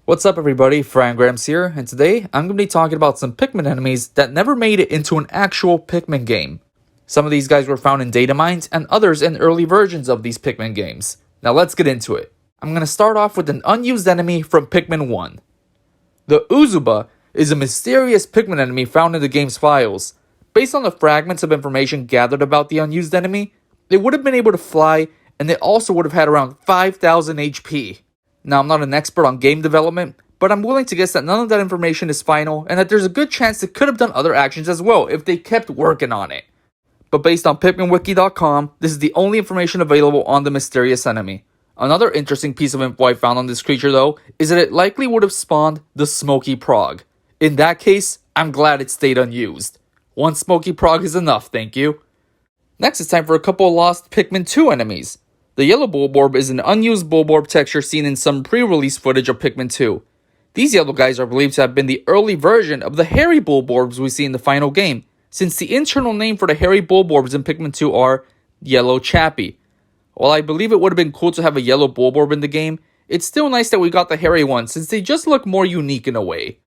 What's up everybody, Frangrams here, and today I'm going to be talking about some Pikmin enemies that never made it into an actual Pikmin game. Some of these guys were found in data mines, and others in early versions of these Pikmin games. Now let's get into it. I'm going to start off with an unused enemy from Pikmin 1. The Uzuba is a mysterious Pikmin enemy found in the game's files. Based on the fragments of information gathered about the unused enemy, it would have been able to fly, and it also would have had around 5,000 HP. Now, I'm not an expert on game development, but I'm willing to guess that none of that information is final and that there's a good chance it could have done other actions as well if they kept working on it. But based on PikminWiki.com, this is the only information available on the mysterious enemy. Another interesting piece of info I found on this creature though, is that it likely would have spawned the Smoky Prog. In that case, I'm glad it stayed unused. One Smoky Prog is enough, thank you. Next, it's time for a couple of lost Pikmin 2 enemies. The yellow Bulborb is an unused Bulborb texture seen in some pre-release footage of Pikmin 2. These yellow guys are believed to have been the early version of the hairy Bulborbs we see in the final game, since the internal name for the hairy Bulborbs in Pikmin 2 are Yellow Chappie. While I believe it would have been cool to have a yellow Bulborb in the game, it's still nice that we got the hairy one since they just look more unique in a way.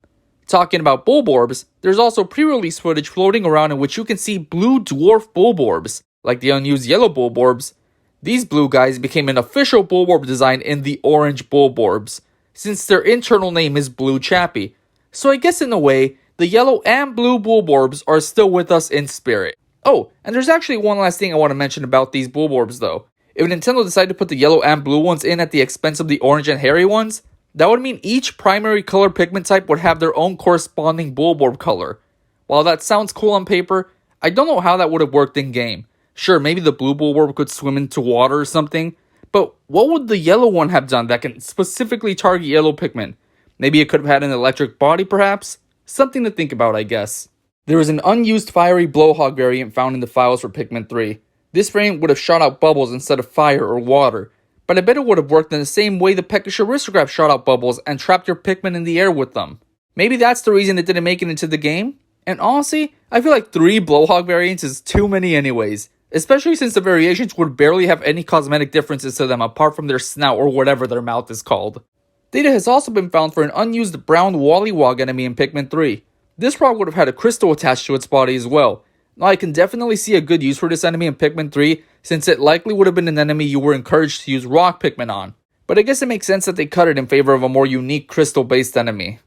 Talking about Bulborbs, there's also pre-release footage floating around in which you can see blue dwarf Bulborbs. Like the unused yellow Bulborbs, these blue guys became an official Bulborb design in the orange Bulborbs, since their internal name is Blue Chappie. So I guess in a way, the yellow and blue Bulborbs are still with us in spirit. Oh, and there's actually one last thing I want to mention about these Bulborbs though. If Nintendo decided to put the yellow and blue ones in at the expense of the orange and hairy ones, that would mean each primary color Pikmin type would have their own corresponding Bulborb color. While that sounds cool on paper, I don't know how that would have worked in game. Sure, maybe the blue Bulborb could swim into water or something, but what would the yellow one have done that can specifically target yellow Pikmin? Maybe it could have had an electric body perhaps? Something to think about, I guess. There is an unused fiery Blowhog variant found in the files for Pikmin 3. This variant would have shot out bubbles instead of fire or water, but I bet it would have worked in the same way the Peckish Aristocrat shot out bubbles and trapped your Pikmin in the air with them. Maybe that's the reason it didn't make it into the game? And honestly, I feel like 3 Blowhog variants is too many anyways. Especially since the variations would barely have any cosmetic differences to them apart from their snout or whatever their mouth is called. Data has also been found for an unused brown Wally Wog enemy in Pikmin 3. This frog would have had a crystal attached to its body as well. Now I can definitely see a good use for this enemy in Pikmin 3 since it likely would have been an enemy you were encouraged to use rock Pikmin on. But I guess it makes sense that they cut it in favor of a more unique crystal based enemy.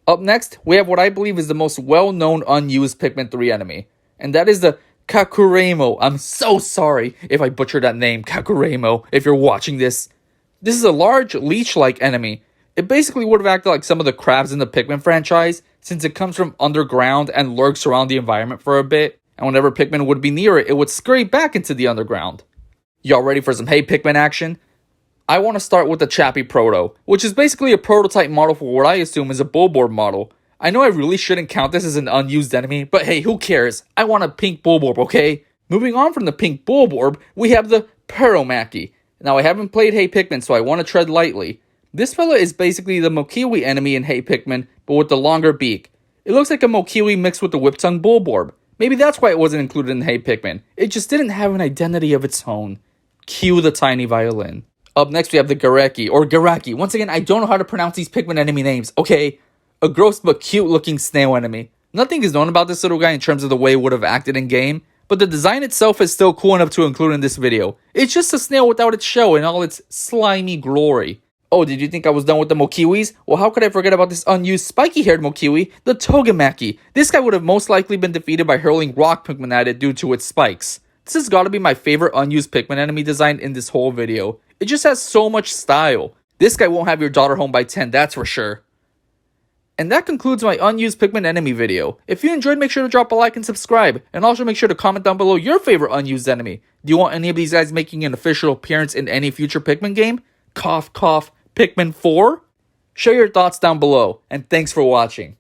Up next, we have what I believe is the most well-known unused Pikmin 3 enemy, and that is the Kaku Ramo. I'm so sorry if I butchered that name, Kaku Ramo, if you're watching this. This is a large leech-like enemy. It basically would have acted like some of the crabs in the Pikmin franchise, since it comes from underground and lurks around the environment for a bit, and whenever Pikmin would be near it, it would scurry back into the underground. Y'all ready for some Hey Pikmin action? I want to start with the Chappie Proto, which is basically a prototype model for what I assume is a Bulborb model. I know I really shouldn't count this as an unused enemy, but hey, who cares? I want a pink Bulborb, okay? Moving on from the pink Bulborb, we have the Pikmin Mackie. Now, I haven't played Hey Pikmin, so I want to tread lightly. This fella is basically the Mokiwi enemy in Hey Pikmin, but with the longer beak. It looks like a Mokiwi mixed with the Whip-tongue Bulborb. Maybe that's why it wasn't included in Hey Pikmin. It just didn't have an identity of its own. Cue the tiny violin. Up next, we have the Garaki, or Garaki. Once again, I don't know how to pronounce these Pikmin enemy names, okay? A gross but cute looking snail enemy. Nothing is known about this little guy in terms of the way it would have acted in game, but the design itself is still cool enough to include in this video. It's just a snail without its shell and all its slimy glory. Oh, did you think I was done with the Mokiwis? Well, how could I forget about this unused spiky-haired Mokiwi, the Togemaki? This guy would have most likely been defeated by hurling rock Pikmin at it due to its spikes. This has got to be my favorite unused Pikmin enemy design in this whole video. It just has so much style. This guy won't have your daughter home by 10, that's for sure. And that concludes my unused Pikmin enemy video. If you enjoyed, make sure to drop a like and subscribe. And also make sure to comment down below your favorite unused enemy. Do you want any of these guys making an official appearance in any future Pikmin game? Cough, cough, Pikmin 4? Share your thoughts down below. And thanks for watching.